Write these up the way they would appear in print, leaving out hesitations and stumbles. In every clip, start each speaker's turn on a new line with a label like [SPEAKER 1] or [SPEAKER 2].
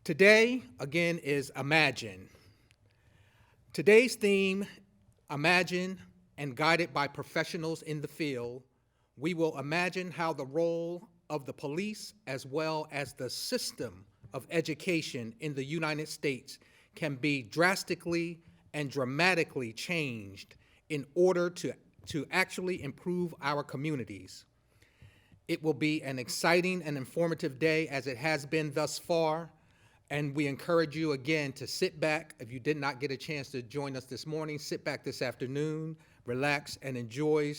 [SPEAKER 1] Today, again, is Imagine. Today's theme, Imagine, and guided by professionals in the field, we will imagine how the role of the police as well as the system of education in the United States can be drastically and dramatically changed in order to actually improve our communities. It will be an exciting and informative day as it has been thus far, and we encourage you again to sit back. If you did not get a chance to join us this morning, sit back this afternoon, relax, and enjoy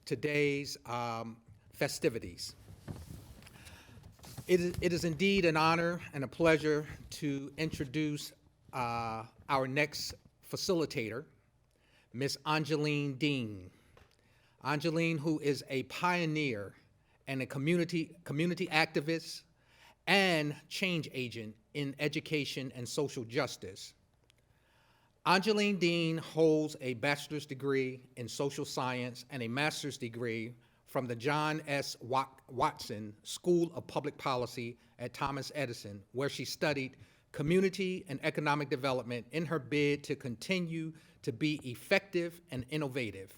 [SPEAKER 1] today's festivities. It is indeed an honor and a pleasure to introduce our next facilitator, Miss Angeline Dean. Angeline, who is a pioneer and a community activist and change agent in education and social justice. Angeline Dean holds a bachelor's degree in social science and a master's degree from the John S. Watson School of Public Policy at Thomas Edison, where she studied community and economic development in her bid to continue to be effective and innovative.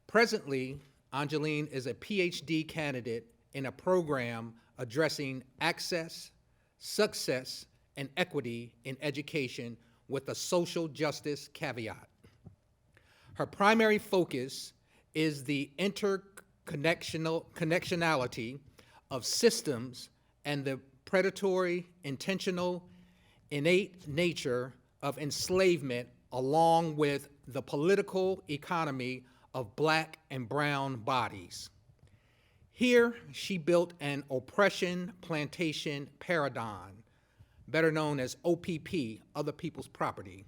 [SPEAKER 1] Presently, Angeline is a PhD candidate in a program addressing access, success, and equity in education with a social justice caveat. Her primary focus is the interconnectionality of systems and the predatory, intentional, innate nature of enslavement, along with the political economy of Black and brown bodies. Here, she built an oppression plantation paradigm, better known as OPP, Other People's Property,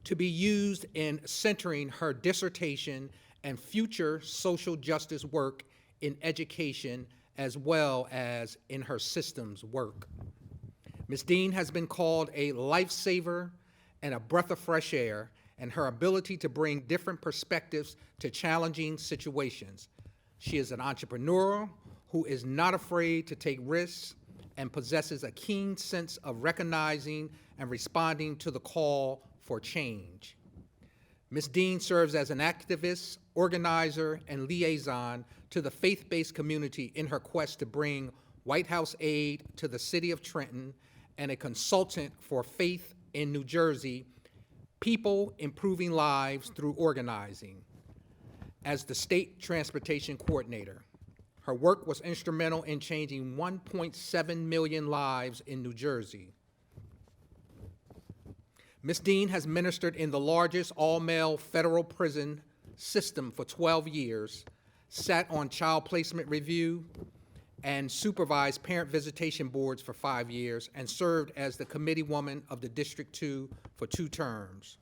[SPEAKER 1] to be used in centering her dissertation and future social justice work in education as well as in her systems work. Ms. Dean has been called a lifesaver and a breath of fresh air, and her ability to bring different perspectives to challenging situations. She is an entrepreneur who is not afraid to take risks and possesses a keen sense of recognizing and responding to the call for change. Ms. Dean serves as an activist, organizer, and liaison to the faith-based community in her quest to bring White House aid to the city of Trenton, and a consultant for Faith in New Jersey, People Improving Lives Through Organizing, as the state transportation coordinator. Her work was instrumental in changing 1.7 million lives in New Jersey. Ms. Dean has ministered in the largest all-male federal prison system for 12 years, sat on child placement review, and supervised parent visitation boards for 5 years, and served as the committee woman of the District 2 for 2 terms.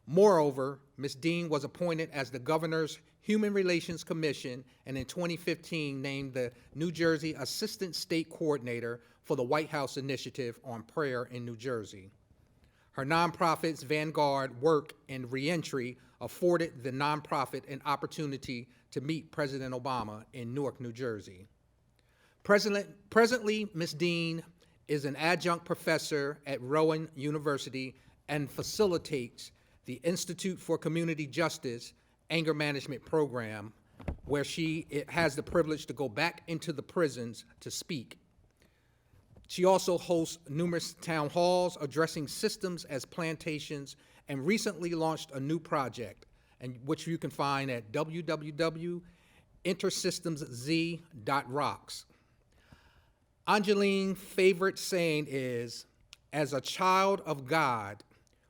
[SPEAKER 1] Moreover, Ms. Dean was appointed as the governor's Human Relations Commission, and in 2015 named the New Jersey Assistant State Coordinator for the White House Initiative on Prayer in New Jersey. Her nonprofit's vanguard work in Reentry afforded the nonprofit an opportunity to meet President Obama in Newark, New Jersey. Presently, Ms. Dean is an adjunct professor at Rowan University and facilitates the Institute for Community Justice Anger Management Program, where she has the privilege to go back into the prisons to speak. She also hosts numerous town halls addressing systems as plantations, and recently launched a new project, and which you can find at www.intersystemsz.rocks. Angeline's favorite saying is, "As a child of God,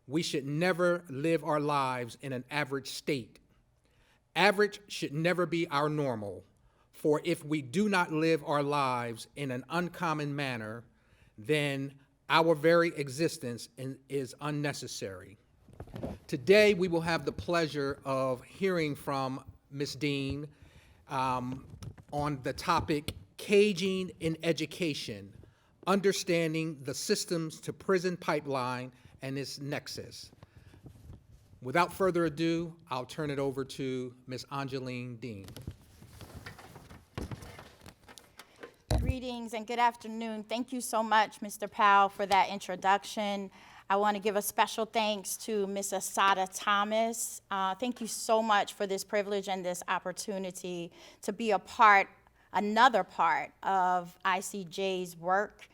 [SPEAKER 1] we should never live our lives in an average state. Average should never be our normal, for if we do not live our lives in an uncommon manner, then our very existence is unnecessary." Today, we will have the pleasure of hearing from Ms. Dean on the topic, Caging in Education, Understanding the Systems to Prison Pipeline and its Nexus. Without further ado, I'll turn it over to Ms. Angeline Dean.
[SPEAKER 2] Greetings and good afternoon. Thank you so much, Mr. Powell, for that introduction. I want to give a special thanks to Ms. Asada Thomas. Thank you so much for this privilege and this opportunity to be another part of ICJ's work.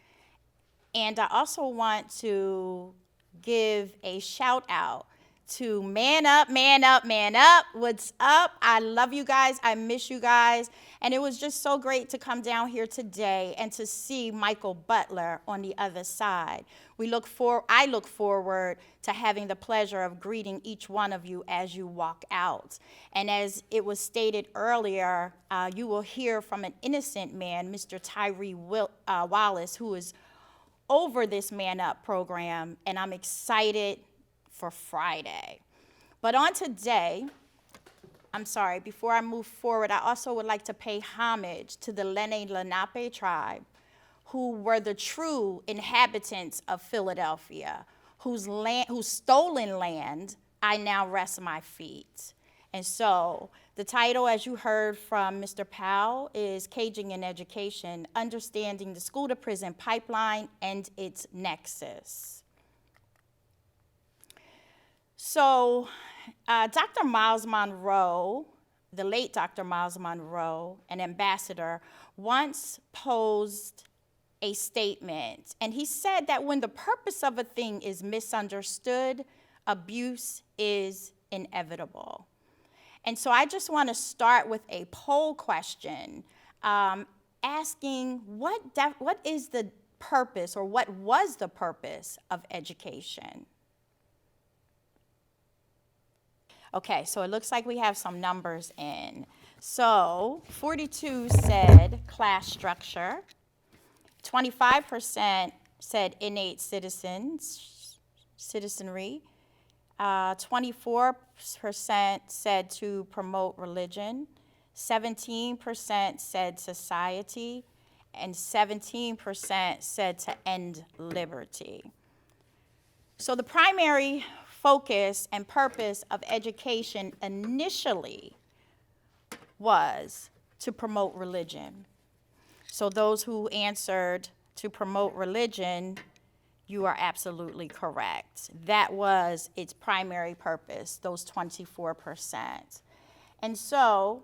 [SPEAKER 2] And I also want to give a shout out to Man Up, Man Up, Man Up. What's up? I love you guys. I miss you guys. And it was just so great to come down here today and to see Michael Butler on the other side. I look forward to having the pleasure of greeting each one of you as you walk out. And as it was stated earlier, you will hear from an innocent man, Mr. Tyree Wallace, who is over this Man Up program, and I'm excited for Friday. But on today, before I move forward, I also would like to pay homage to the Lenni Lenape tribe, who were the true inhabitants of Philadelphia, whose stolen land I now rest my feet. And so the title, as you heard from Mr. Powell, is Caging in Education, Understanding the School-to-Prison Pipeline and Its Nexus. So Dr. Miles Monroe, the late Dr. Miles Monroe, an ambassador, once posed a statement, and he said that when the purpose of a thing is misunderstood, abuse is inevitable. And so I just want to start with a poll question, asking what is the purpose, or what was the purpose of education? Okay, so it looks like we have some numbers in. So 42 said class structure, 25% said innate citizenry, 24% said to promote religion, 17% said society, and 17% said to end liberty. So the primary focus and purpose of education initially was to promote religion. So those who answered to promote religion, you are absolutely correct. That was its primary purpose, those 24%. And so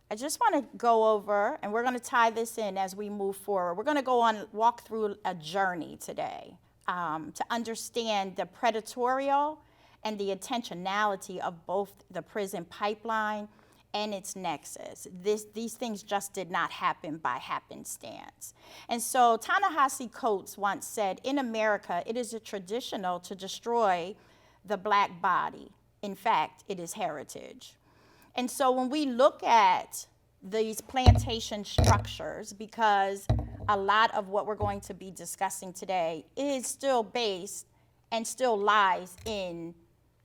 [SPEAKER 2] I just want to go over, and we're going to tie this in as we move forward. We're going to walk through a journey today to understand the predatorial and the intentionality of both the prison pipeline and its nexus. These things just did not happen by happenstance. And so Ta-Nehisi Coates once said, in America, it is traditional to destroy the black body. In fact, it is heritage. And so when we look at these plantation structures, because a lot of what we're going to be discussing today is still based and still lies in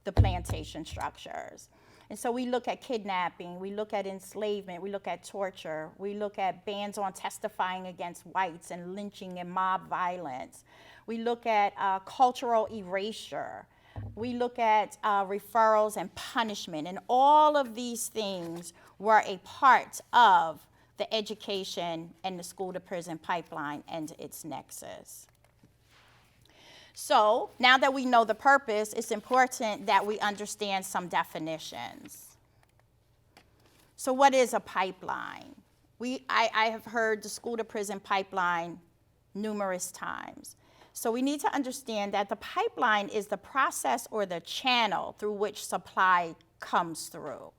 [SPEAKER 2] the plantation structures. And so we look at kidnapping, we look at enslavement, we look at torture, we look at bans on testifying against whites and lynching and mob violence. We look at cultural erasure. We look at referrals and punishment, and all of these things were a part of the education and the school-to-prison pipeline and its nexus. So now that we know the purpose, it's important that we understand some definitions. So what is a pipeline? I have heard the school-to-prison pipeline numerous times. So we need to understand that the pipeline is the process or the channel through which supply comes through.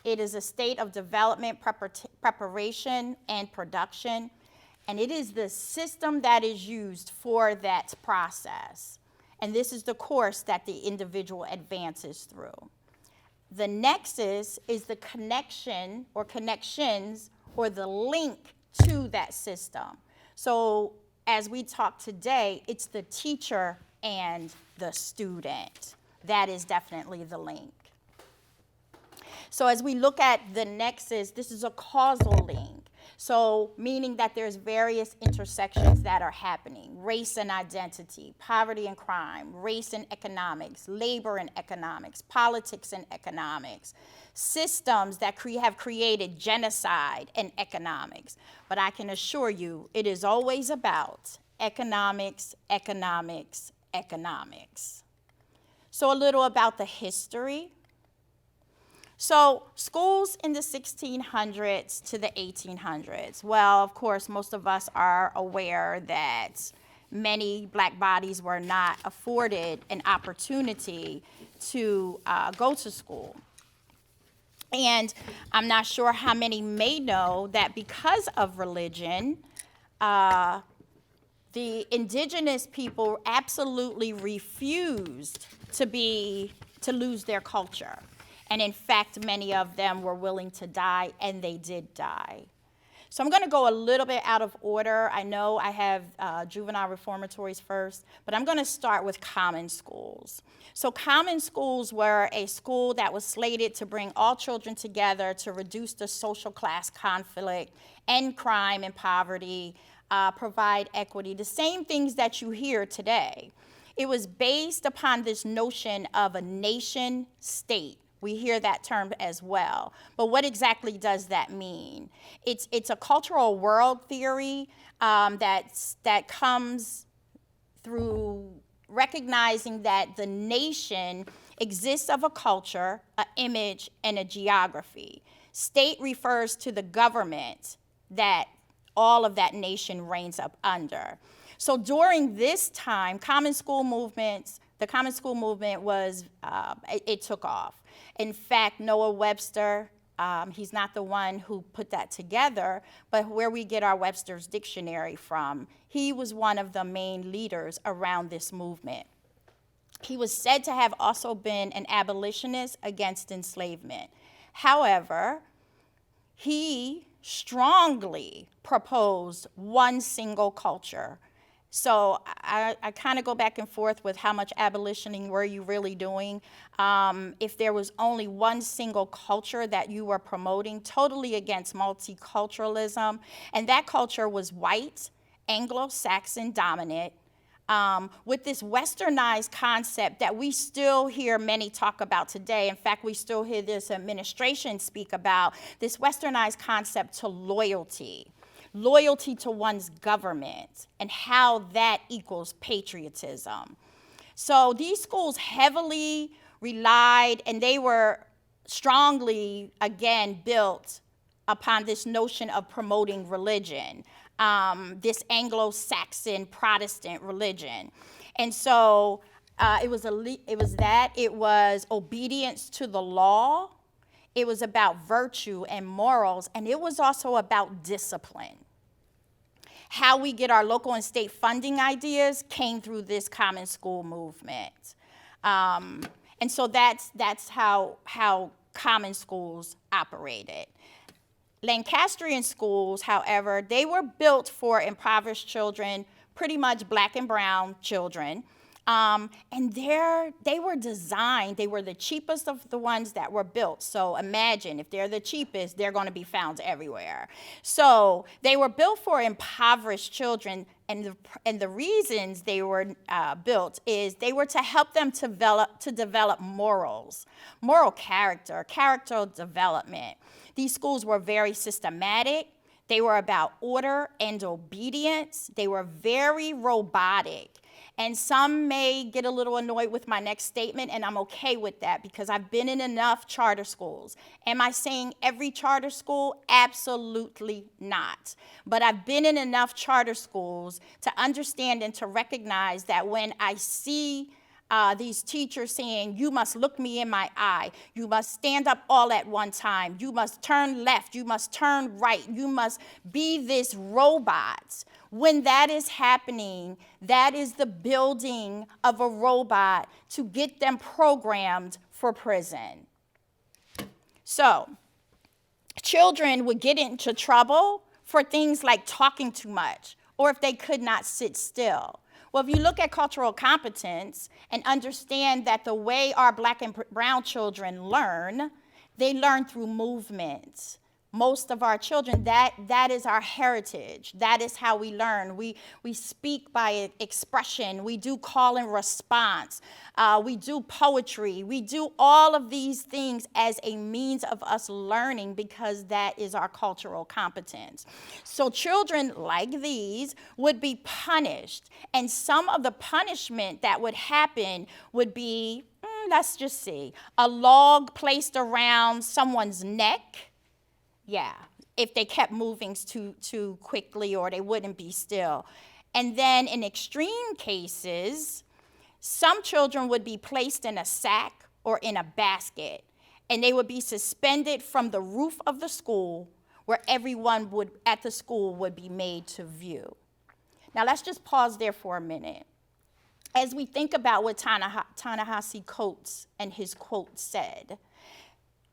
[SPEAKER 2] It is a state of development, preparation, and production, and it is the system that is used for that process. And this is the course that the individual advances through. The nexus is the connection or connections or the link to that system. So as we talk today, it's the teacher and the student. That is definitely the link. So as we look at the nexus, this is a causal link. So meaning that there's various intersections that are happening: race and identity, poverty and crime, race and economics, labor and economics, politics and economics, systems that have created genocide and economics. But I can assure you, it is always about economics, economics, economics. So a little about the history. So schools in the 1600s to the 1800s. Well, of course, most of us are aware that many black bodies were not afforded an opportunity to go to school. And I'm not sure how many may know that because of religion, the indigenous people absolutely refused to lose their culture. And in fact, many of them were willing to die, and they did die. So I'm going to go a little bit out of order. I know I have juvenile reformatories first, but I'm going to start with common schools. So common schools were a school that was slated to bring all children together to reduce the social class conflict, end crime and poverty, provide equity, the same things that you hear today. It was based upon this notion of a nation state. We hear that term as well. But what exactly does that mean? It's a cultural world theory that comes through recognizing that the nation exists of a culture, an image, and a geography. State refers to the government that all of that nation reigns up under. So during this time, the common school movement was, it took off. In fact, Noah Webster, he's not the one who put that together, but where we get our Webster's Dictionary from, he was one of the main leaders around this movement. He was said to have also been an abolitionist against enslavement. However, he strongly proposed one single culture. So I kind of go back and forth with how much abolitioning were you really doing. If there was only one single culture that you were promoting, totally against multiculturalism, and that culture was white, Anglo-Saxon dominant, with this westernized concept that we still hear many talk about today. In fact, we still hear this administration speak about this westernized concept to loyalty to one's government, and how that equals patriotism. So these schools heavily relied, and they were strongly, again, built upon this notion of promoting religion, this Anglo-Saxon Protestant religion. And so it was obedience to the law, it was about virtue and morals, and it was also about discipline. How we get our local and state funding ideas came through this common school movement. And so that's how common schools operated. Lancastrian schools, however, they were built for impoverished children, pretty much black and brown children. And they were designed, they were the cheapest of the ones that were built. So imagine, if they're the cheapest, they're going to be found everywhere. So they were built for impoverished children, and the reasons they were built is they were to help them to develop morals, moral character development. These schools were very systematic. They were about order and obedience. They were very robotic. And some may get a little annoyed with my next statement, and I'm okay with that because I've been in enough charter schools. Am I saying every charter school? Absolutely not. But I've been in enough charter schools to understand and to recognize that when I see these teachers saying, you must look me in my eye, you must stand up all at one time, you must turn left, you must turn right, you must be this robot. When that is happening, that is the building of a robot to get them programmed for prison. So, children would get into trouble for things like talking too much, or if they could not sit still. Well, if you look at cultural competence and understand that the way our black and brown children learn, they learn through movement. most of our children, that is our heritage. That is how we learn. We speak by expression. We do call and response. We do poetry. We do all of these things as a means of us learning because that is our cultural competence. So children like these would be punished. And some of the punishment that would happen would be, let's just see, a log placed around someone's neck. Yeah, if they kept moving too quickly or they wouldn't be still. And then in extreme cases, some children would be placed in a sack or in a basket, and they would be suspended from the roof of the school where everyone at the school would be made to view. Now let's just pause there for a minute. As we think about what Ta-Nehisi Coates and his quote said,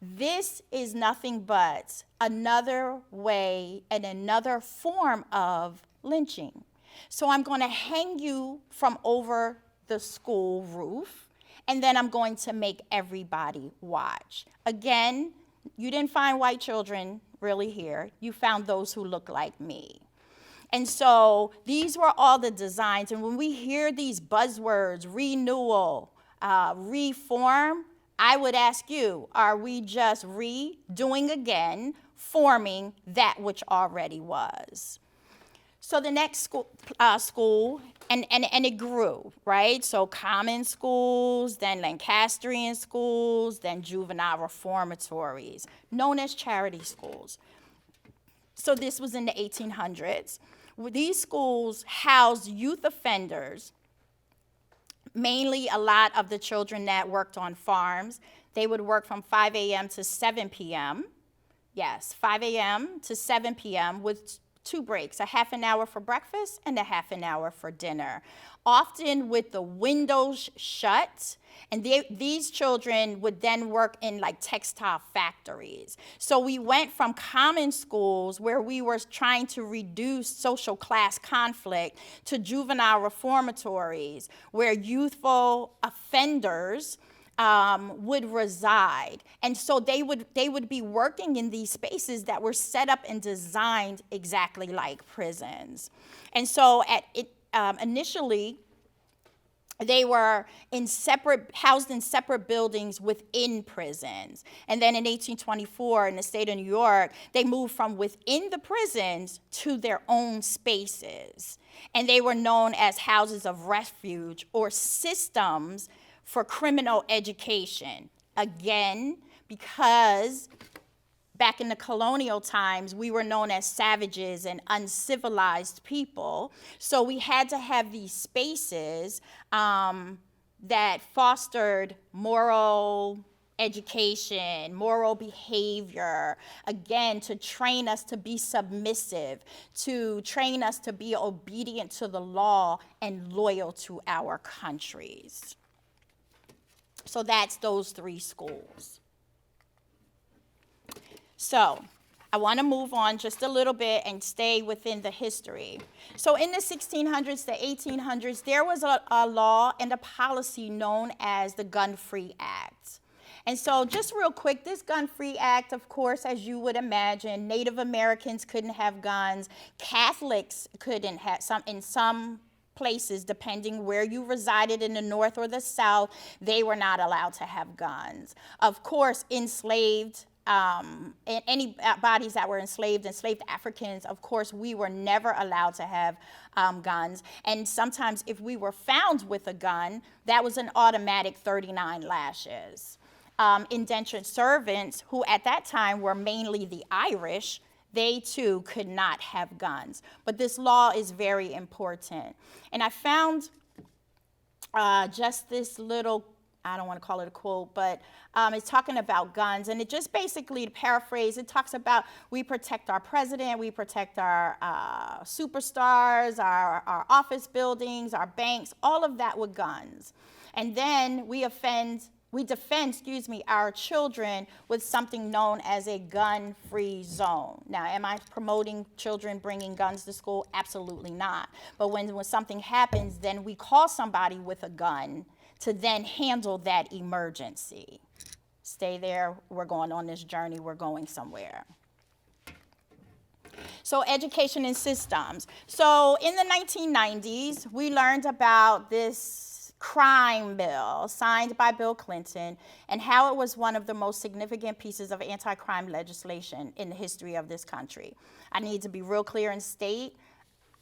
[SPEAKER 2] this is nothing but another way and another form of lynching. So I'm going to hang you from over the school roof, and then I'm going to make everybody watch. Again, you didn't find white children really here. You found those who look like me. And so these were all the designs. And when we hear these buzzwords, renewal, reform, I would ask you, are we just redoing again, forming that which already was? So the next school, and it grew, right? So common schools, then Lancastrian schools, then juvenile reformatories, known as charity schools. So this was in the 1800s. These schools housed youth offenders, mainly a lot of the children that worked on farms. They would work from 5 a.m. to 7 p.m. Yes, 5 a.m. to 7 p.m. with 2 breaks, a half an hour for breakfast and a half an hour for dinner, often with the windows shut. And these children would then work in like textile factories. So we went from common schools where we were trying to reduce social class conflict to juvenile reformatories where youthful offenders would reside. And so they would be working in these spaces that were set up and designed exactly like prisons. And so initially, they were housed in separate buildings within prisons. And then in 1824, in the state of New York, they moved from within the prisons to their own spaces. And they were known as houses of refuge or systems for criminal education. Again, because back in the colonial times, we were known as savages and uncivilized people. So we had to have these spaces that fostered moral education, moral behavior, again, to train us to be submissive, to train us to be obedient to the law and loyal to our countries. So that's those 3 schools. So I want to move on just a little bit and stay within the history. So in the 1600s to 1800s, there was a law and a policy known as the Gun-Free Act. And so just real quick, this Gun-Free Act, of course, as you would imagine, Native Americans couldn't have guns. Catholics couldn't have, in some places, depending where you resided in the North or the South, they were not allowed to have guns. Of course, enslaved, any bodies that were enslaved Africans, of course, we were never allowed to have guns. And sometimes if we were found with a gun, that was an automatic 39 lashes. Indentured servants, who at that time were mainly the Irish, they too could not have guns. But this law is very important. And I found just this little, I don't want to call it a quote, but it's talking about guns. And it just basically, to paraphrase, it talks about we protect our president, we protect our superstars, our office buildings, our banks, all of that with guns. And then we defend, our children with something known as a gun-free zone. Now, am I promoting children bringing guns to school? Absolutely not. But when something happens, then we call somebody with a gun to then handle that emergency. Stay there, we're going on this journey, we're going somewhere. So education and systems. So in the 1990s, we learned about this crime bill signed by Bill Clinton and how it was one of the most significant pieces of anti-crime legislation in the history of this country. I need to be real clear and state,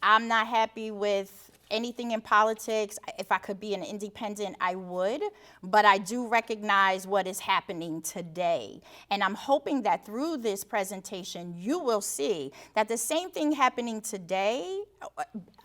[SPEAKER 2] I'm not happy with anything in politics. If I could be an independent, I would, but I do recognize what is happening today. And I'm hoping that through this presentation, you will see that the same thing happening today,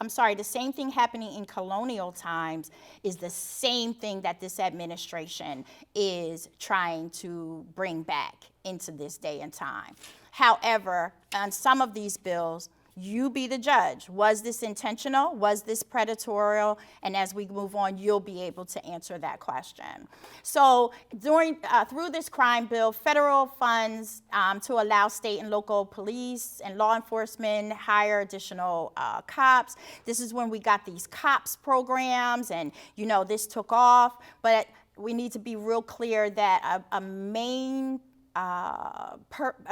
[SPEAKER 2] the same thing happening in colonial times is the same thing that this administration is trying to bring back into this day and time. However, on some of these bills, you be the judge. Was this intentional? Was this predatory? And as we move on, you'll be able to answer that question. So through this crime bill, federal funds to allow state and local police and law enforcement hire additional cops. This is when we got these cops programs and, this took off. But we need to be real clear that a main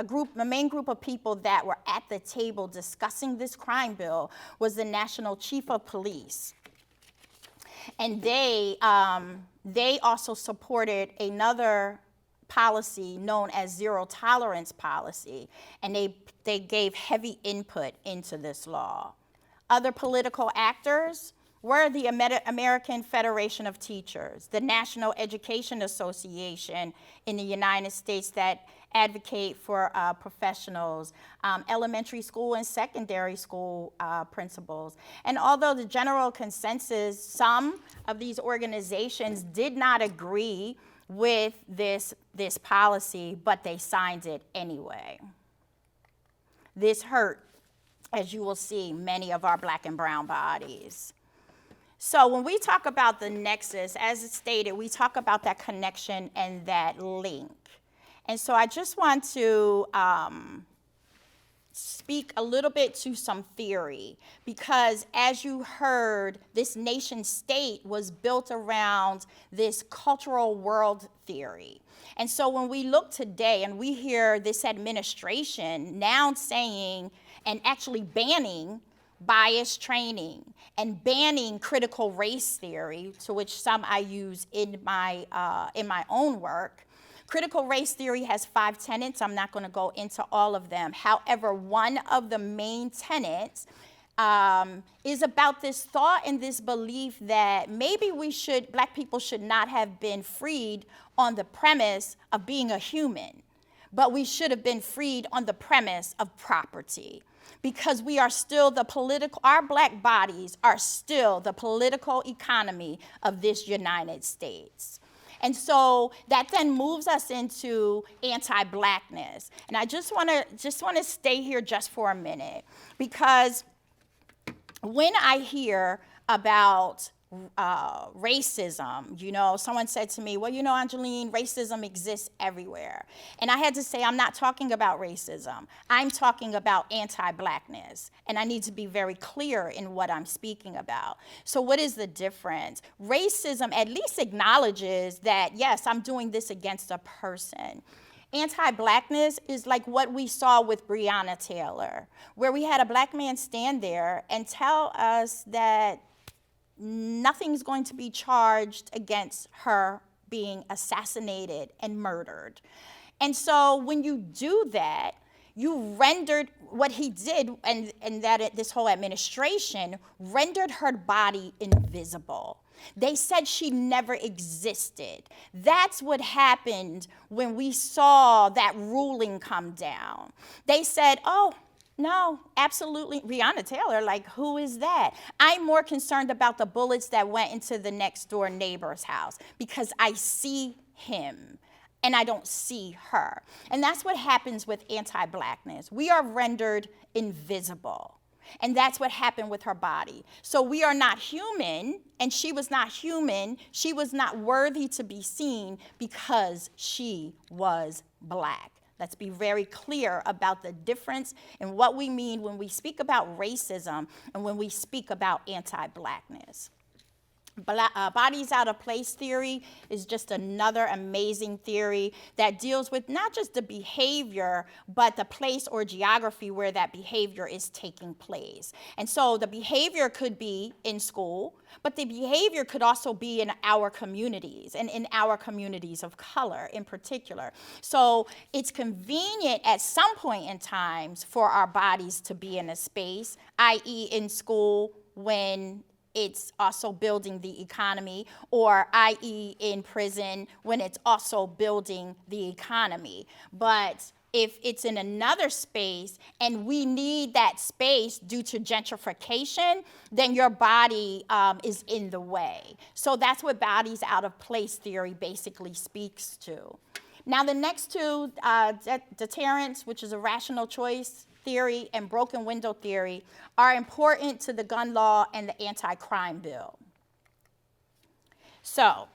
[SPEAKER 2] group of people that were at the table discussing this crime bill was the National Chief of Police. And they also supported another policy known as zero tolerance policy, and they gave heavy input into this law. Other political actors were the American Federation of Teachers, the National Education Association in the United States that advocate for professionals, elementary school and secondary school principals. And although the general consensus, some of these organizations did not agree with this policy, but they signed it anyway. This hurt, as you will see, many of our Black and brown bodies. So when we talk about the nexus, as it's stated, we talk about that connection and that link. And so I just want to speak a little bit to some theory, because as you heard, this nation state was built around this cultural world theory. And so when we look today and we hear this administration now saying and actually banning bias training and banning critical race theory, to which some I use in my own work. Critical race theory has 5 tenets. I'm not going to go into all of them. However, one of the main tenets is about this thought and this belief that maybe Black people should not have been freed on the premise of being a human, but we should have been freed on the premise of property. Because we are still our Black bodies are still the political economy of this United States. And so that then moves us into anti-Blackness. And I just want to stay here just for a minute, because when I hear about racism, someone said to me, well, Angeline, racism exists everywhere. And I had to say, I'm not talking about racism. I'm talking about anti-Blackness. And I need to be very clear in what I'm speaking about. So what is the difference? Racism at least acknowledges that, yes, I'm doing this against a person. Anti-Blackness is like what we saw with Breonna Taylor, where we had a Black man stand there and tell us that nothing's going to be charged against her being assassinated and murdered. And so when you do that, you rendered what he did, and that this whole administration rendered her body invisible. They said she never existed. That's what happened when we saw that ruling come down. They said, oh, no, absolutely. Breonna Taylor, like, who is that? I'm more concerned about the bullets that went into the next door neighbor's house, because I see him and I don't see her. And that's what happens with anti-Blackness. We are rendered invisible. And that's what happened with her body. So we are not human, and she was not human. She was not worthy to be seen because she was Black. Let's be very clear about the difference in what we mean when we speak about racism and when we speak about anti-Blackness. Bodies out of place theory is just another amazing theory that deals with not just the behavior, but the place or geography where that behavior is taking place. And so the behavior could be in school, but the behavior could also be in our communities and in our communities of color in particular. So it's convenient at some point in times for our bodies to be in a space, i.e. in school when it's also building the economy, or i.e. in prison when it's also building the economy. But if it's in another space and we need that space due to gentrification, then your body is in the way. So that's what bodies out of place theory basically speaks to. Now the next two, deterrence, which is a rational choice theory, and broken window theory, are important to the gun law and the anti-crime bill. So,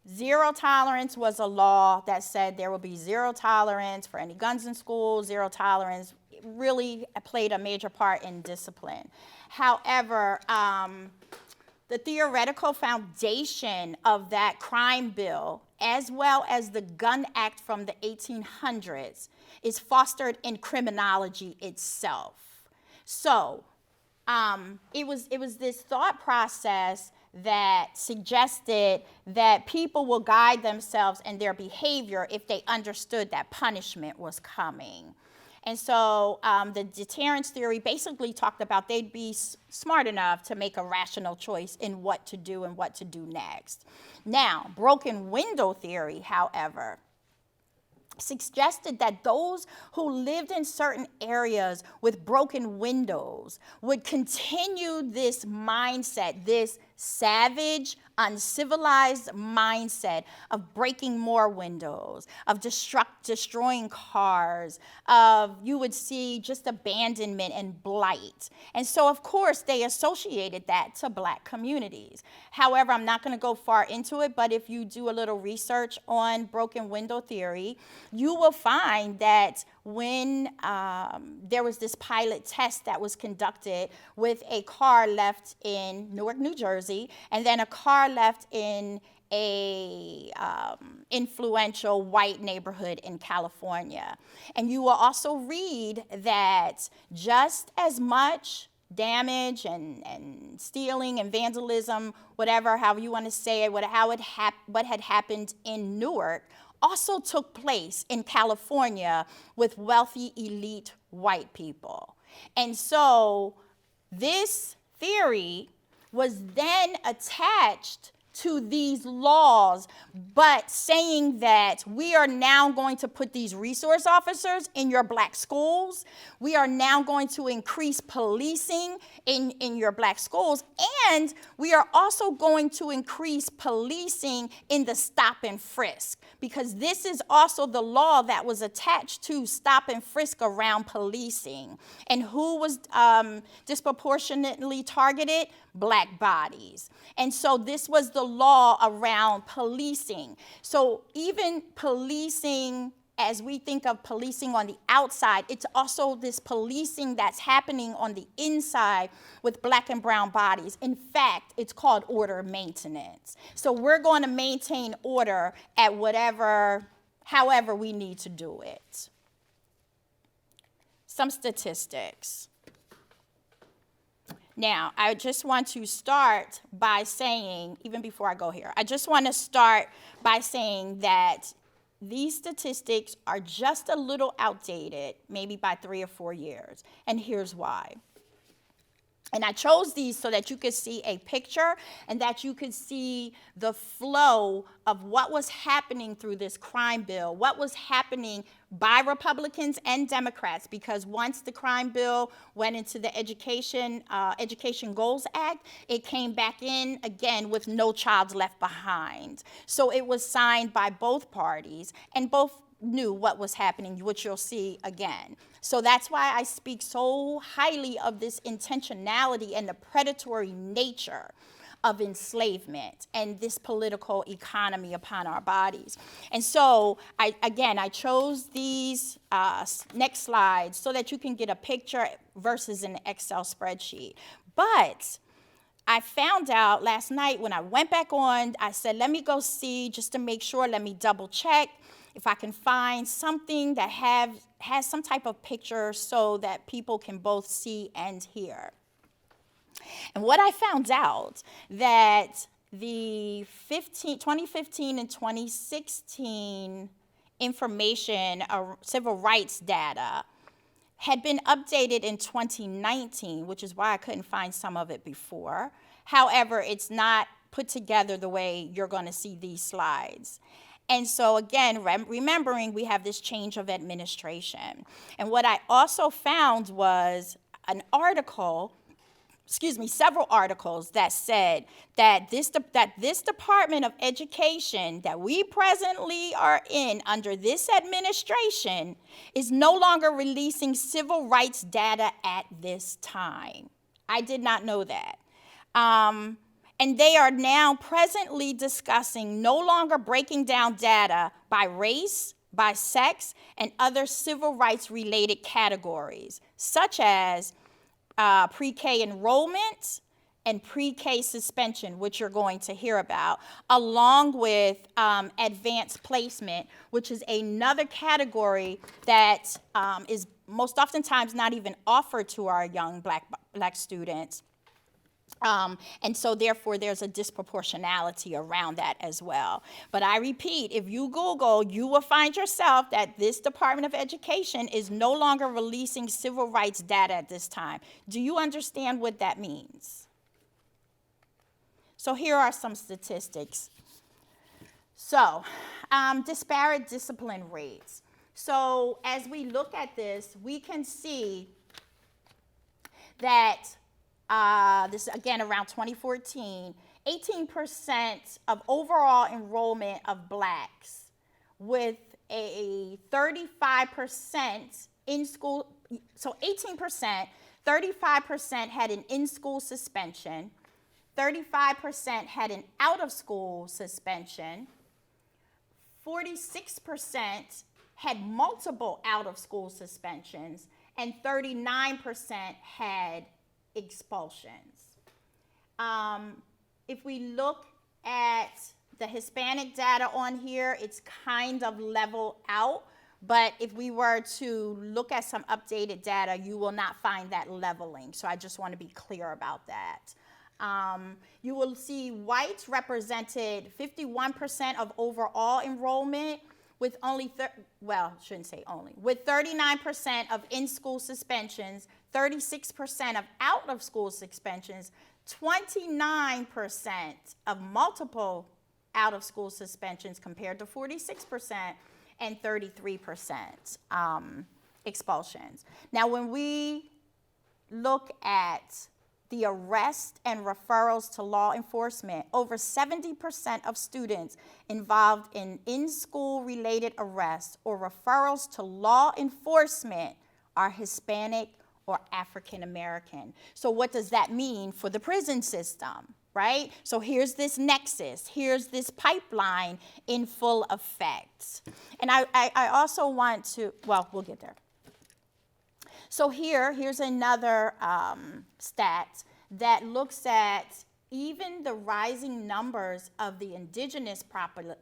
[SPEAKER 2] zero tolerance was a law that said there will be zero tolerance for any guns in schools. Zero tolerance really played a major part in discipline. However, the theoretical foundation of that crime bill, as well as the Gun Act from the 1800s, is fostered in criminology itself. So it was this thought process that suggested that people will guide themselves in their behavior if they understood that punishment was coming. And so the deterrence theory basically talked about they'd be smart enough to make a rational choice in what to do and what to do next. Now, broken window theory, however, suggested that those who lived in certain areas with broken windows would continue this mindset, this savage, uncivilized mindset of breaking more windows, of destroying cars, of you would see just abandonment and blight. And so, of course, they associated that to Black communities. However, I'm not going to go far into it, but if you do a little research on broken window theory, you will find that when there was this pilot test that was conducted with a car left in Newark, New Jersey, and then a car left in a influential white neighborhood in California. And you will also read that just as much damage and stealing and vandalism, whatever, however you want to say it, what had happened in Newark also took place in California with wealthy, elite white people. And so this theory was then attached to these laws, but saying that we are now going to put these resource officers in your Black schools. We are now going to increase policing in your Black schools. And we are also going to increase policing in the stop and frisk, because this is also the law that was attached to stop and frisk around policing. And who was disproportionately targeted? Black bodies. And so this was the law around policing. So even policing, as we think of policing on the outside, it's also this policing that's happening on the inside with Black and brown bodies. In fact, it's called order maintenance. So we're going to maintain order at however we need to do it. Some statistics. Now, I just want to start by saying, even before I go here, I just want to start by saying that these statistics are just a little outdated, maybe by 3 or 4 years, and here's why. And I chose these so that you could see a picture and that you could see the flow of what was happening through this crime bill, what was happening by Republicans and Democrats, because once the crime bill went into the Education Goals Act, it came back in again with No Child Left Behind. So it was signed by both parties, and both knew what was happening, which you'll see again. So that's why I speak so highly of this intentionality and the predatory nature of enslavement and this political economy upon our bodies. And so, I chose these next slides so that you can get a picture versus an Excel spreadsheet. But I found out last night when I went back on, I said, let me go see just to make sure, let me double check if I can find something that has some type of picture so that people can both see and hear. And what I found out that the 2015 and 2016 information, civil rights data, had been updated in 2019, which is why I couldn't find some of it before. However, it's not put together the way you're going to see these slides. And so again, remembering we have this change of administration. And what I also found was an article, several articles that said that this Department of Education that we presently are in under this administration is no longer releasing civil rights data at this time. I did not know that. And they are now presently discussing no longer breaking down data by race, by sex, and other civil rights related categories, such as pre-K enrollment and pre-K suspension, which you're going to hear about, along with advanced placement, which is another category that is most oftentimes not even offered to our young black students. And so therefore there's a disproportionality around that as well. But I repeat, if you Google, you will find yourself that this Department of Education is no longer releasing civil rights data at this time. Do you understand what that means? So here are some statistics. So, disparate discipline rates. So as we look at this, we can see that this is again around 2014, 18% of overall enrollment of blacks with a 35% in school, so 18%, 35% had an in-school suspension, 35% had an out-of-school suspension, 46% had multiple out-of-school suspensions, and 39% had expulsions. If we look at the Hispanic data on here, it's kind of level out, but if we were to look at some updated data, you will not find that leveling. So I just want to be clear about that. You will see whites represented 51% of overall enrollment, with only, with 39% of in-school suspensions, 36% of out-of-school suspensions, 29% of multiple out-of-school suspensions compared to 46%, and 33% expulsions. Now, when we look at the arrest and referrals to law enforcement, over 70% of students involved in in-school related arrests or referrals to law enforcement are Hispanic or African American. So what does that mean for the prison system, right? So here's this nexus, here's this pipeline in full effect. And I also want to, well, we'll get there. So here's another stat that looks at even the rising numbers of the indigenous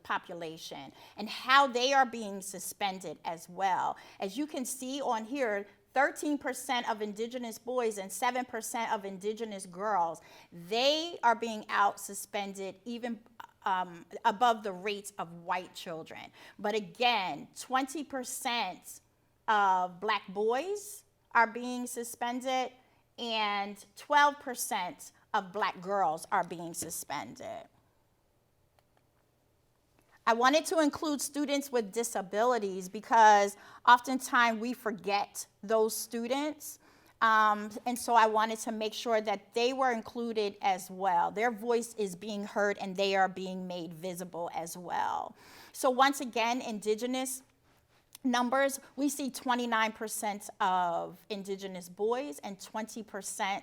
[SPEAKER 2] population and how they are being suspended as well. As you can see on here, 13% of indigenous boys and 7% of indigenous girls, they are being out suspended even above the rates of white children. But again, 20% of black boys are being suspended, and 12% of black girls are being suspended. I wanted to include students with disabilities because oftentimes we forget those students. And so I wanted to make sure that they were included as well. Their voice is being heard and they are being made visible as well. So once again, indigenous numbers, we see 29% of indigenous boys and 20%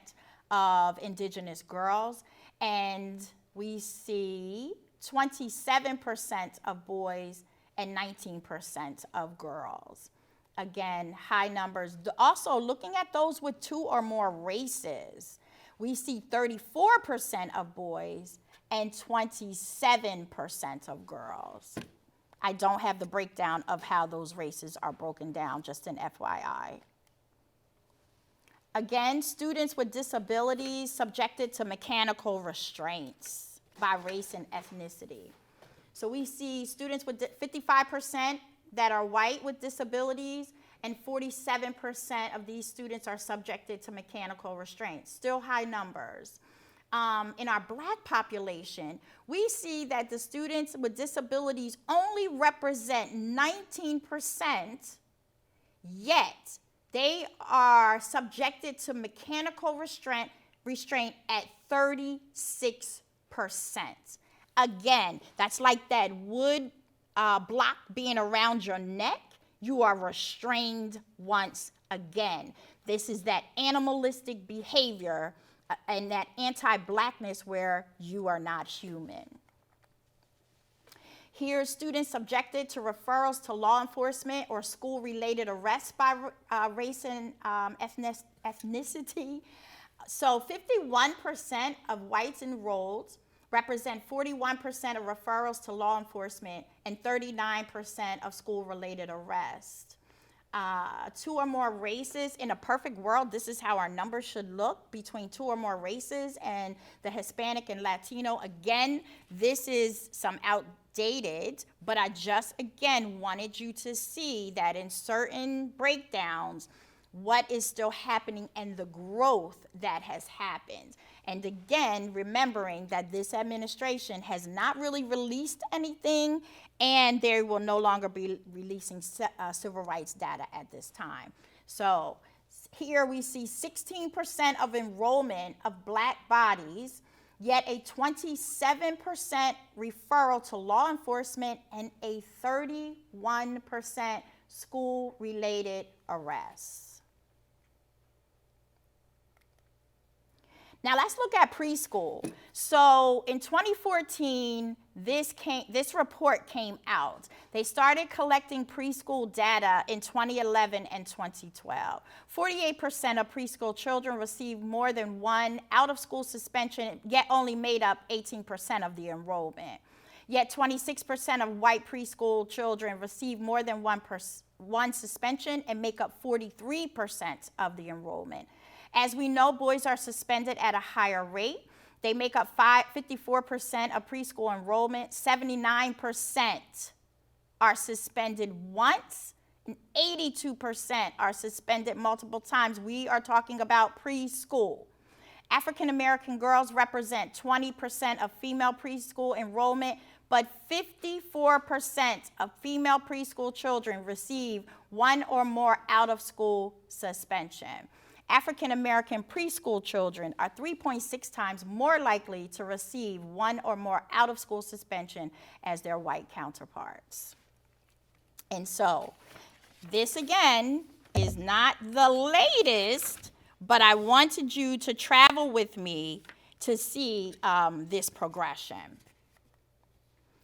[SPEAKER 2] of indigenous girls. And we see 27% of boys and 19% of girls. Again, high numbers. Also, looking at those with 2 or more races, We see 34% of boys and 27% of girls. I don't have the breakdown of how those races are broken down, just an FYI. Again, students with disabilities subjected to mechanical restraints by race and ethnicity. So we see students with 55% that are white with disabilities, and 47% of these students are subjected to mechanical restraints. Still high numbers. In our black population, we see that the students with disabilities only represent 19%, yet they are subjected to mechanical restraint at 36%. Again, that's like that wood block being around your neck. You are restrained once again. This is that animalistic behavior and that anti-blackness where you are not human. Here, students subjected to referrals to law enforcement or school-related arrests by race and ethnicity. So 51% of whites enrolled represent 41% of referrals to law enforcement and 39% of school-related arrests. Two or more races, in a perfect world, this is how our numbers should look between two or more races and the Hispanic and Latino. Again, this is some outdated, but I just, again, wanted you to see that in certain breakdowns, what is still happening and the growth that has happened. And again, remembering that this administration has not really released anything, and they will no longer be releasing civil rights data at this time. So here we see 16% of enrollment of black bodies, yet a 27% referral to law enforcement and a 31% school-related arrests. Now let's look at preschool. So in 2014, this report came out. They started collecting preschool data in 2011 and 2012. 48% of preschool children received more than one out-of-school suspension, yet only made up 18% of the enrollment. Yet 26% of white preschool children receive more than one suspension and make up 43% of the enrollment. As we know, boys are suspended at a higher rate. They make up 54% of preschool enrollment. 79% are suspended once, and 82% are suspended multiple times. We are talking about preschool. African American girls represent 20% of female preschool enrollment, but 54% of female preschool children receive one or more out-of-school suspension. African American preschool children are 3.6 times more likely to receive one or more out-of-school suspension as their white counterparts. And so, this again is not the latest, but I wanted you to travel with me to see this progression.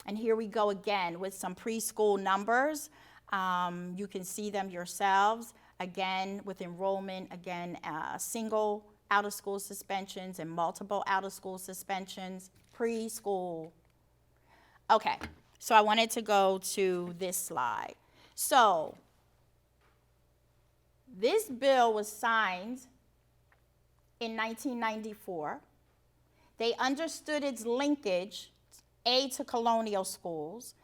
[SPEAKER 2] And here we go again with some preschool numbers. You can see them yourselves. Again, with enrollment, again, single out-of-school suspensions and multiple out-of-school suspensions, preschool. Okay, so I wanted to go to this slide. So, this bill was signed in 1994. They understood its linkage, A, to colonial schools,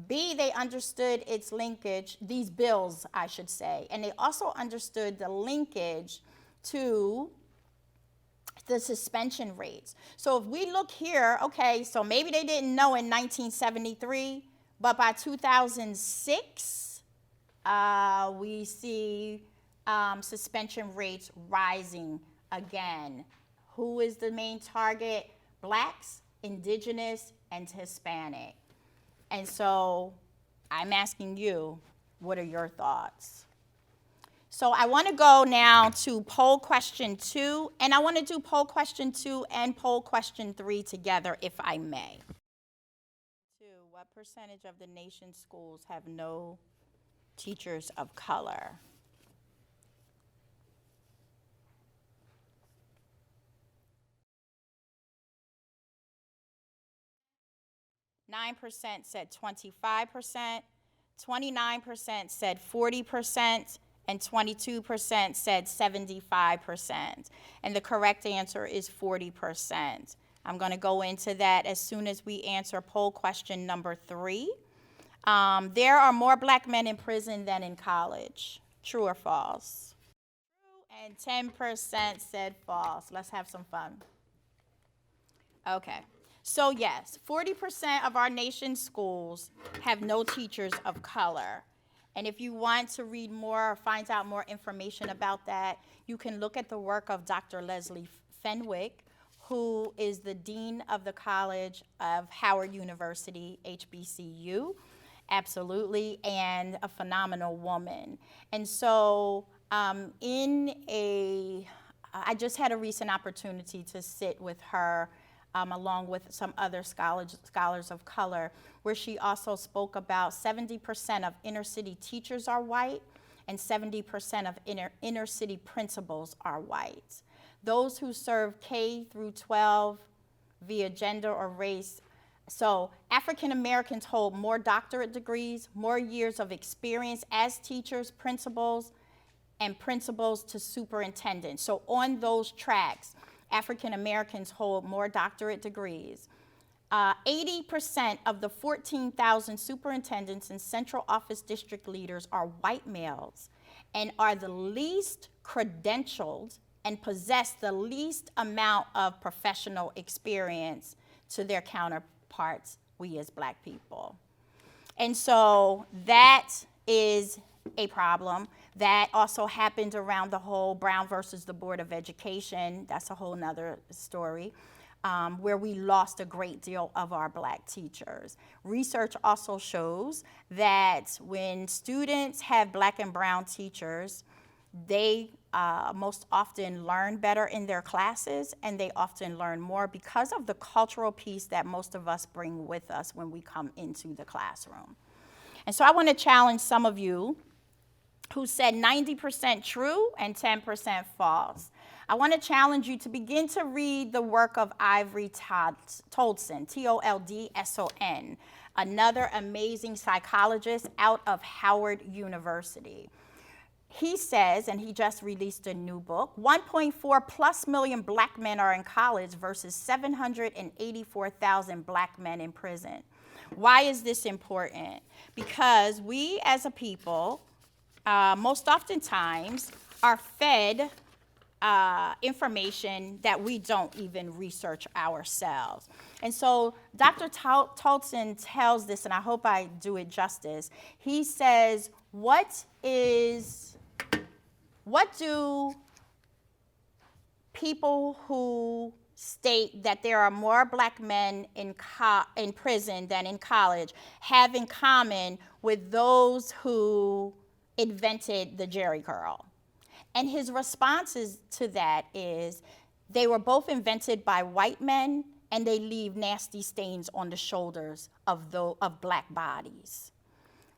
[SPEAKER 2] B, they understood its linkage, these bills, I should say, and they also understood the linkage to the suspension rates. So if we look here, okay, so maybe they didn't know in 1973, but by 2006, we see suspension rates rising again. Who is the main target? Blacks, indigenous, and Hispanic. And so I'm asking you, what are your thoughts? So I want to go now to poll question 2, and I want to do poll question 2 and poll question 3 together, if I may. 2, what percentage of the nation's schools have no teachers of color? . 3, 9% said 25%, 29% said 40%, and 22% said 75%. And the correct answer is 40%. I'm going to go into that as soon as we answer poll question number 3. There are more black men in prison than in college. True or false? True, and 10% said false. Let's have some fun. Okay. So yes, 40% of our nation's schools have no teachers of color. And if you want to read more or find out more information about that, you can look at the work of Dr. Leslie Fenwick, who is the Dean of the College of Howard University, HBCU, absolutely, and a phenomenal woman. And so I just had a recent opportunity to sit with her along with some other scholars of color, where she also spoke about 70% of inner city teachers are white and 70% of inner city principals are white. Those who serve K through 12 via gender or race. So African Americans hold more doctorate degrees, more years of experience as teachers, principals, and principals to superintendents. So on those tracks, African Americans hold more doctorate degrees. 80% of the 14,000 superintendents and central office district leaders are white males and are the least credentialed and possess the least amount of professional experience to their counterparts, we as black people. And so that is a problem. That also happened around the whole Brown versus the Board of Education. That's a whole nother story, where we lost a great deal of our black teachers. Research also shows that when students have black and brown teachers, they most often learn better in their classes, and they often learn more because of the cultural piece that most of us bring with us when we come into the classroom. And so I want to challenge some of you who said 90% true and 10% false. I want to challenge you to begin to read the work of Ivory Toldson, Toldson, another amazing psychologist out of Howard University. He says, and he just released a new book, 1.4 plus million black men are in college versus 784,000 black men in prison. Why is this important? Because we as a people, most oftentimes, are fed information that we don't even research ourselves. And so Dr. Toldson tells this, and I hope I do it justice. He says, what do people who state that there are more black men in prison than in college have in common with those who invented the Jerry curl? And his responses to that is they were both invented by white men, and they leave nasty stains on the shoulders of black bodies.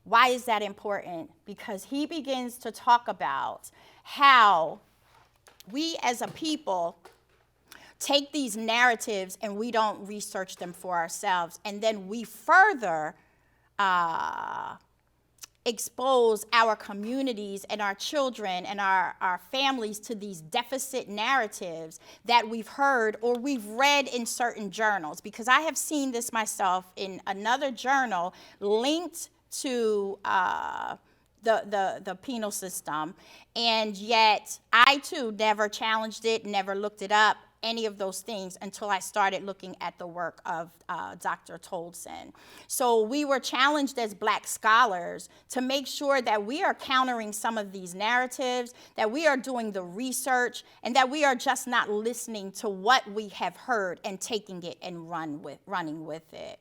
[SPEAKER 2] Why is that important? Because he begins to talk about how we as a people take these narratives and we don't research them for ourselves, and then we further expose our communities and our children and our families to these deficit narratives that we've heard or we've read in certain journals. Because I have seen this myself in another journal linked to the penal system, and yet I too never challenged it, never looked it up, any of those things, until I started looking at the work of Dr. Toldson. So we were challenged as black scholars to make sure that we are countering some of these narratives, that we are doing the research, and that we are just not listening to what we have heard and taking it and running with it.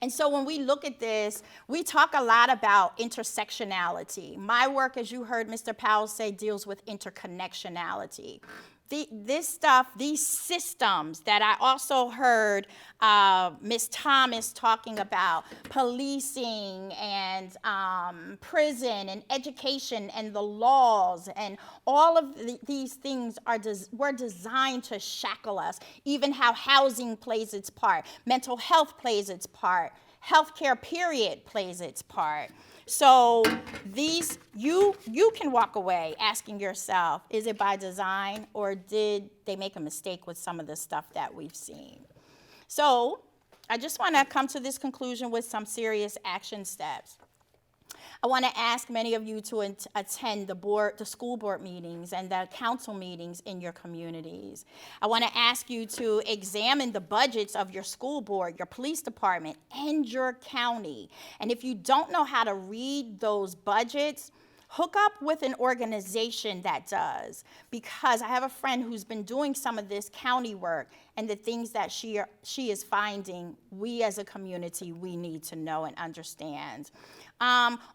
[SPEAKER 2] And so when we look at this, we talk a lot about intersectionality. My work, as you heard Mr. Powell say, deals with interconnectionality. this stuff, these systems that I also heard Ms. Thomas talking about, policing and prison and education and the laws and all of these things were designed to shackle us. Even how housing plays its part, mental health plays its part, healthcare period plays its part. So these, you can walk away asking yourself, is it by design or did they make a mistake with some of the stuff that we've seen? So I just want to come to this conclusion with some serious action steps. I want to ask many of you to attend the school board meetings and the council meetings in your communities. I want to ask you to examine the budgets of your school board, your police department, and your county. And if you don't know how to read those budgets, hook up with an organization that does, because I have a friend who's been doing some of this county work, and the things that she is finding, we as a community, we need to know and understand.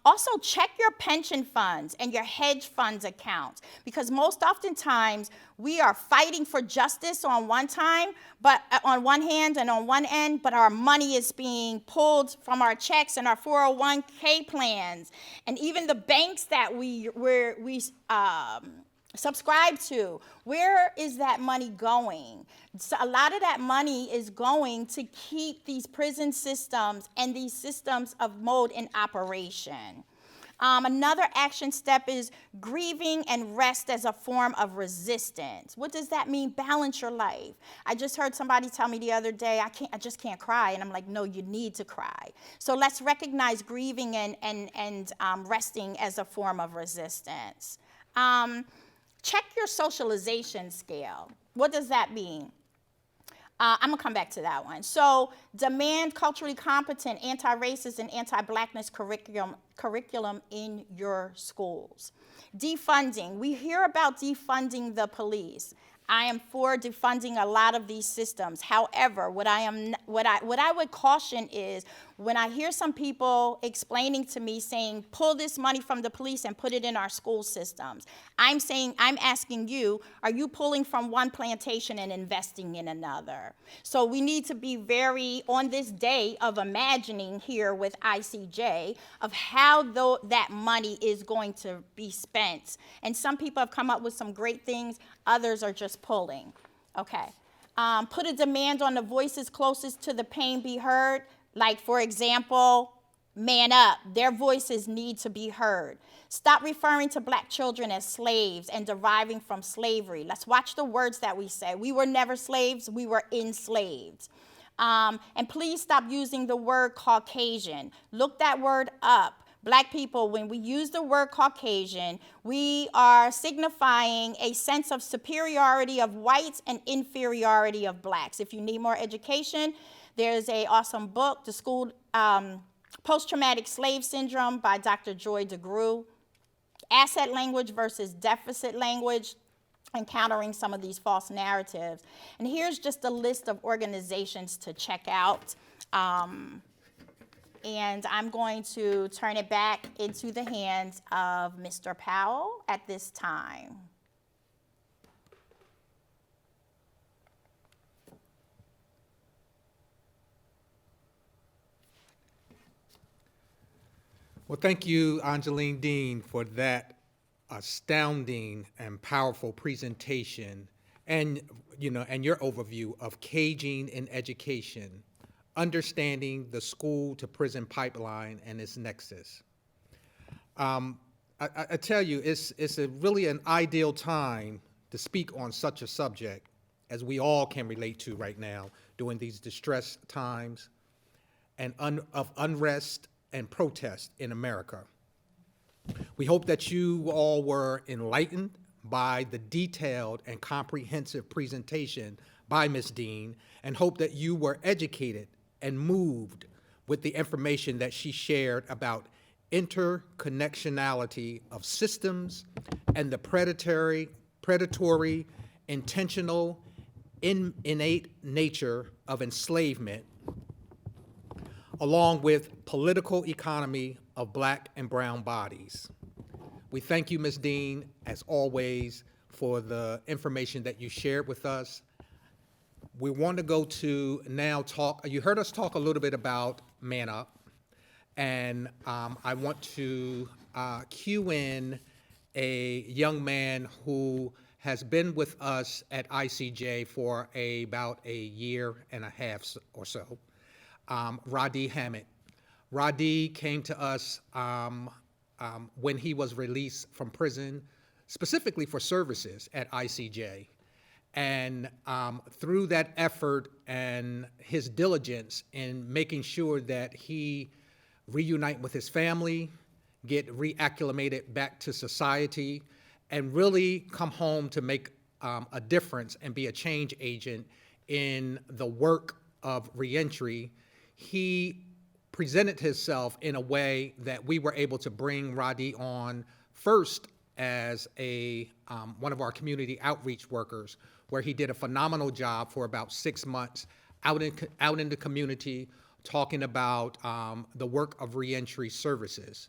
[SPEAKER 2] Also, check your pension funds and your hedge funds accounts, because most oftentimes we are fighting for justice on one hand and on one end, but our money is being pulled from our checks and our 401k plans, and even the banks that we subscribe to. Where is that money going? So a lot of that money is going to keep these prison systems and these systems of mode in operation. Another action step is grieving and rest as a form of resistance. What does that mean? Balance your life. I just heard somebody tell me the other day, I just can't cry. And I'm like, no, you need to cry. So let's recognize grieving and resting as a form of resistance. Check your socialization scale. What does that mean? I'm going to come back to that one. So demand culturally competent, anti-racist, and anti-blackness curriculum in your schools. Defunding. We hear about defunding the police. I am for defunding a lot of these systems. However, what I would caution is when I hear some people explaining to me saying, pull this money from the police and put it in our school systems. I'm asking you, are you pulling from one plantation and investing in another? So we need to be very, on this day of imagining here with ICJ, of how that money is going to be spent. And some people have come up with some great things, others are just pulling. Okay. Put a demand on the voices closest to the pain be heard. Like, for example, man up. Their voices need to be heard. Stop referring to black children as slaves and deriving from slavery. Let's watch the words that we say. We were never slaves. We were enslaved. And please stop using the word Caucasian. Look that word up. Black people, when we use the word Caucasian, we are signifying a sense of superiority of whites and inferiority of blacks. If you need more education, there's an awesome book, The School Post-Traumatic Slave Syndrome by Dr. Joy DeGruy. Asset language versus deficit language, encountering some of these false narratives. And here's just a list of organizations to check out. And I'm going to turn it back into the hands of Mr. Powell at this time.
[SPEAKER 1] Well, thank you, Angeline Dean, for that astounding and powerful presentation and your overview of caging in education, understanding the school to prison pipeline and its nexus. I tell you, it's really an ideal time to speak on such a subject as we all can relate to right now during these distressed times and of unrest and protest in America. We hope that you all were enlightened by the detailed and comprehensive presentation by Ms. Dean, and hope that you were educated and moved with the information that she shared about interconnectionality of systems and the predatory, intentional, innate nature of enslavement, along with political economy of black and brown bodies. We thank you, Ms. Dean, as always, for the information that you shared with us. We want to go to now talk, you heard us talk a little bit about Man Up, and I want to cue in a young man who has been with us at ICJ for about a year and a half or so, Radi Hammett. Radi came to us when he was released from prison, specifically for services at ICJ. And through that effort and his diligence in making sure that he reunite with his family, get reacclimated back to society, and really come home to make a difference and be a change agent in the work of reentry, he presented himself in a way that we were able to bring Radi on first as one of our community outreach workers, where he did a phenomenal job for about 6 months out in the community, talking about the work of reentry services.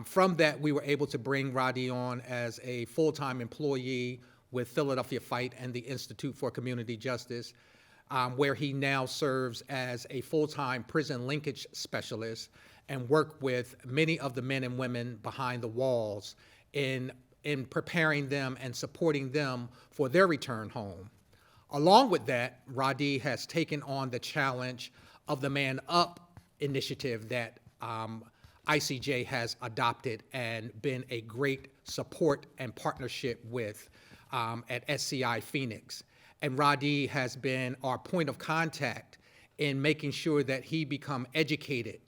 [SPEAKER 1] From that, we were able to bring Radi on as a full-time employee with Philadelphia Fight and the Institute for Community Justice, where he now serves as a full-time prison linkage specialist and work with many of the men and women behind the walls in preparing them and supporting them for their return home. Along with that, Radi has taken on the challenge of the Man Up initiative that ICJ has adopted and been a great support and partnership with at SCI Phoenix. And Radi has been our point of contact in making sure that he become educated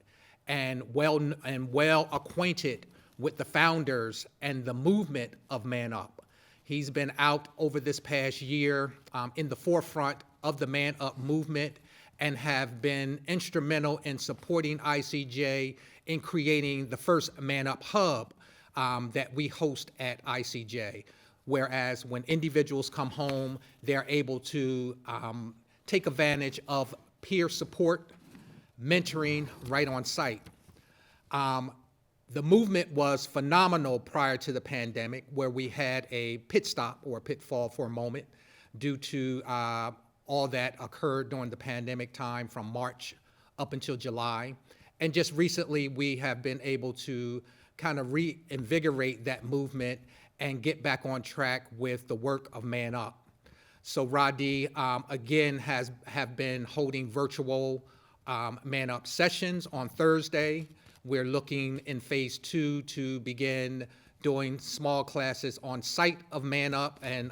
[SPEAKER 1] and well acquainted with the founders and the movement of Man Up. He's been out over this past year in the forefront of the Man Up movement and have been instrumental in supporting ICJ in creating the first Man Up Hub that we host at ICJ. Whereas when individuals come home, they're able to take advantage of peer support, mentoring right on site. The movement was phenomenal prior to the pandemic, where we had a pit stop or a pitfall for a moment due to all that occurred during the pandemic time from March up until July. And just recently, we have been able to kind of reinvigorate that movement and get back on track with the work of Man Up. So Radi, again, have been holding virtual Man Up sessions on Thursday. We're looking in phase 2 to begin doing small classes on site of Man Up and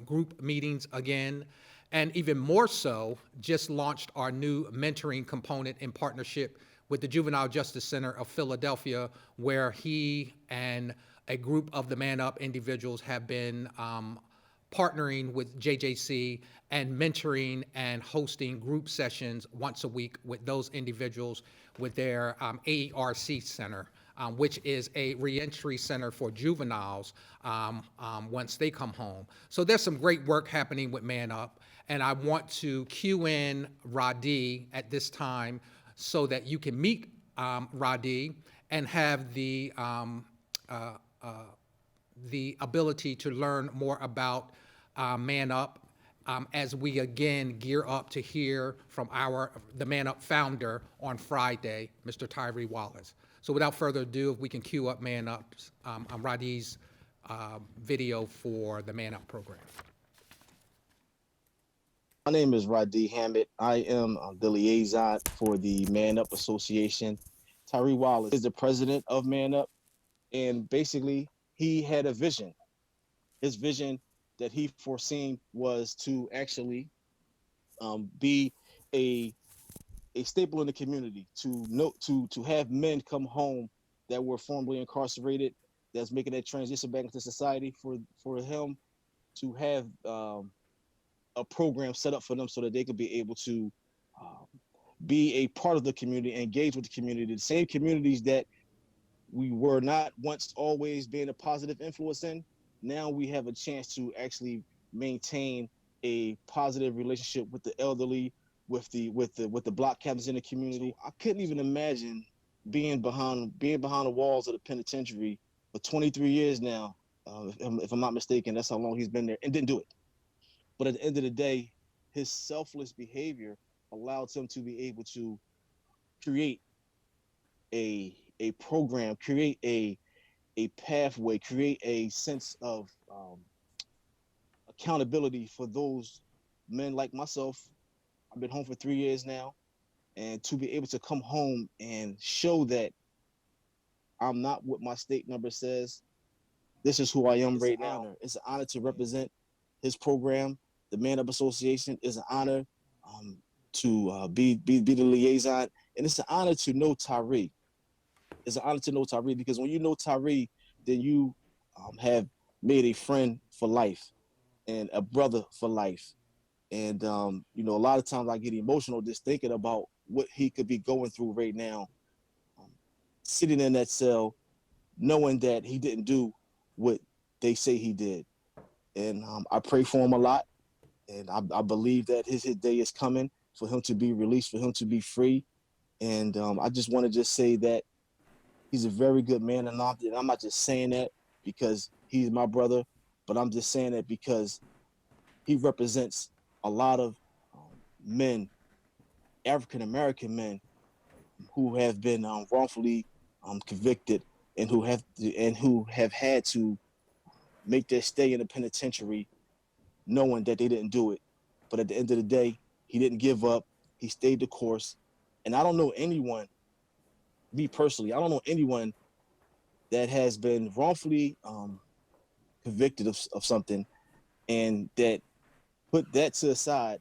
[SPEAKER 1] group meetings again. And even more so, just launched our new mentoring component in partnership with the Juvenile Justice Center of Philadelphia, where he and a group of the Man Up individuals have been partnering with JJC and mentoring and hosting group sessions once a week with those individuals with their AERC center, which is a reentry center for juveniles once they come home. So there's some great work happening with Man Up, and I want to cue in Radi at this time so that you can meet Radi and have the ability to learn more about Man Up as we again gear up to hear from the Man Up founder on Friday, Mr. Tyree Wallace. So without further ado, if we can cue up Man Up's, Radi's video for the Man Up program.
[SPEAKER 3] My name is Radi Hammett. I am the liaison for the Man Up Association. Tyree Wallace is the president of Man Up, and basically he had a vision. His vision that he foreseen was to actually be a staple in the community, to have men come home that were formerly incarcerated, that's making that transition back into society, for him to have a program set up for them so that they could be able to be a part of the community, engage with the community, the same communities that we were not once always being a positive influence in. Now we have a chance to actually maintain a positive relationship with the elderly, with the block captains in the community. I couldn't even imagine being behind the walls of the penitentiary for 23 years now If I'm not mistaken, that's how long he's been there and didn't do it. But at the end of the day, his selfless behavior allowed him to be able to create a program, create a pathway, create a sense of accountability for those men like myself. I've been home for 3 years now, and to be able to come home and show that I'm not what my state number says. This is who I am right now. It's an honor to represent his program. The Man Up Association is an honor to be the liaison, and it's an honor to know Tyree. It's an honor to know Tyree because when you know Tyree, then you have made a friend for life and a brother for life. And you know, a lot of times I get emotional just thinking about what he could be going through right now, um, sitting in that cell, knowing that he didn't do what they say he did. And I pray for him a lot, and I believe that his day is coming for him to be released, for him to be free. And I just want to just say that he's a very good man, and I'm not just saying that because he's my brother, but I'm just saying that because he represents a lot of men, African American men, who have been wrongfully convicted and who have had to make their stay in the penitentiary, knowing that they didn't do it. But at the end of the day, he didn't give up. He stayed the course. And I don't know anyone, me personally, I don't know anyone that has been wrongfully convicted of something and that put that to the side,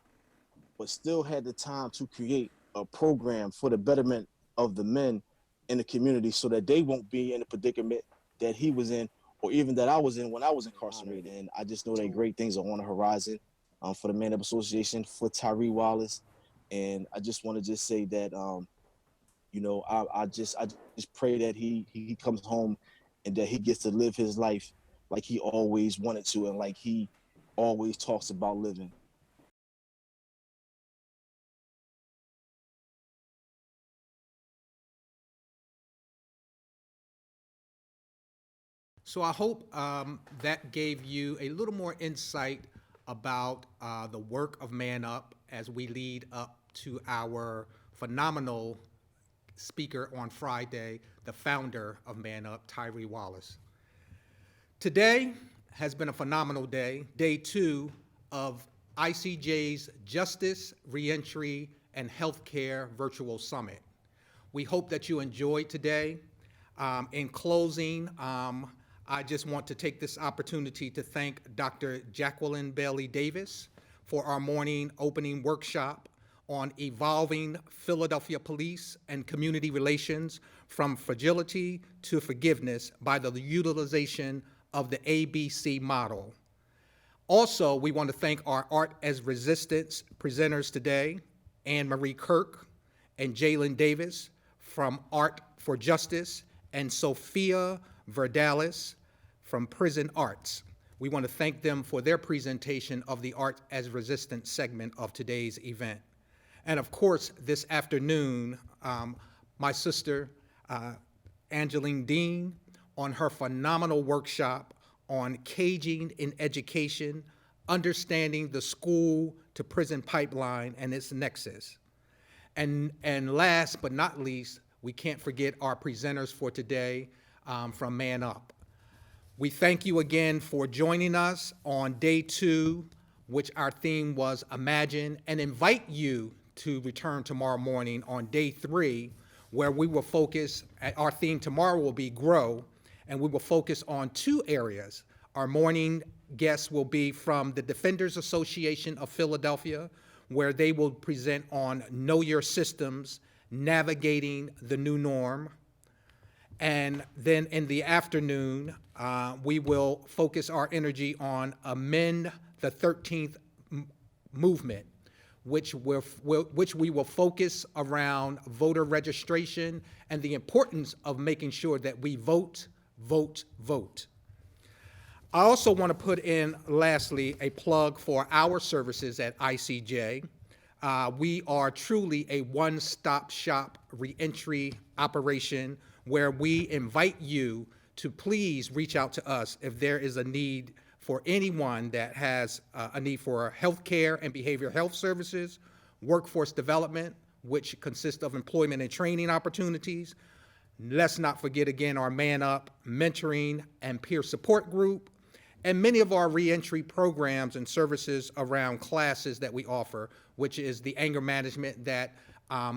[SPEAKER 3] but still had the time to create a program for the betterment of the men in the community so that they won't be in the predicament that he was in or even that I was in when I was incarcerated. And I just know that great things are on the horizon for the Man Up Association, for Tyree Wallace. And I just want to just say that, you know, I just pray that he comes home and that he gets to live his life like he always wanted to and like he always talks about living.
[SPEAKER 1] So I hope that gave you a little more insight about the work of Man Up as we lead up to our phenomenal speaker on Friday, the founder of Man Up, Tyree Wallace. Today has been a phenomenal day, day 2 of ICJ's Justice, Reentry, and Healthcare Virtual Summit. We hope that you enjoyed today. In closing, I just want to take this opportunity to thank Dr. Jacqueline Bailey Davis for our morning opening workshop on evolving Philadelphia police and community relations from fragility to forgiveness by the utilization of the ABC model. Also, we want to thank our Art as Resistance presenters today, Anne Marie Kirk and Jalen Davis from Art for Justice, and Sophia Verdalis from Prison Arts. We want to thank them for their presentation of the Art as Resistance segment of today's event. And of course, this afternoon, my sister, Angeline Dean, on her phenomenal workshop on caging in education, understanding the school to prison pipeline and its nexus. And last but not least, we can't forget our presenters for today from Man Up. We thank you again for joining us on day 2, which our theme was Imagine, and invite you to return tomorrow morning on day 3, where we will focus, our theme tomorrow will be Grow, and we will focus on 2 areas. Our morning guests will be from the Defenders Association of Philadelphia, where they will present on Know Your Systems, Navigating the New Norm. And then in the afternoon, we will focus our energy on Amend the 13th Movement, which we will focus around voter registration and the importance of making sure that we vote, vote, vote. I also want to put in, lastly, a plug for our services at ICJ. We are truly a one-stop shop reentry operation where we invite you to please reach out to us if there is a need for anyone that has a need for healthcare and behavioral health services, workforce development, which consists of employment and training opportunities. Let's not forget again our Man Up mentoring and peer support group, and many of our reentry programs and services around classes that we offer, which is the anger management that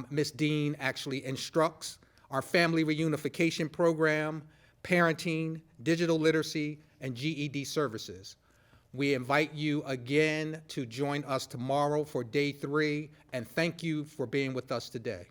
[SPEAKER 1] Ms. Dean actually instructs, our family reunification program, parenting, digital literacy, and GED services. We invite you again to join us tomorrow for day 3, and thank you for being with us today.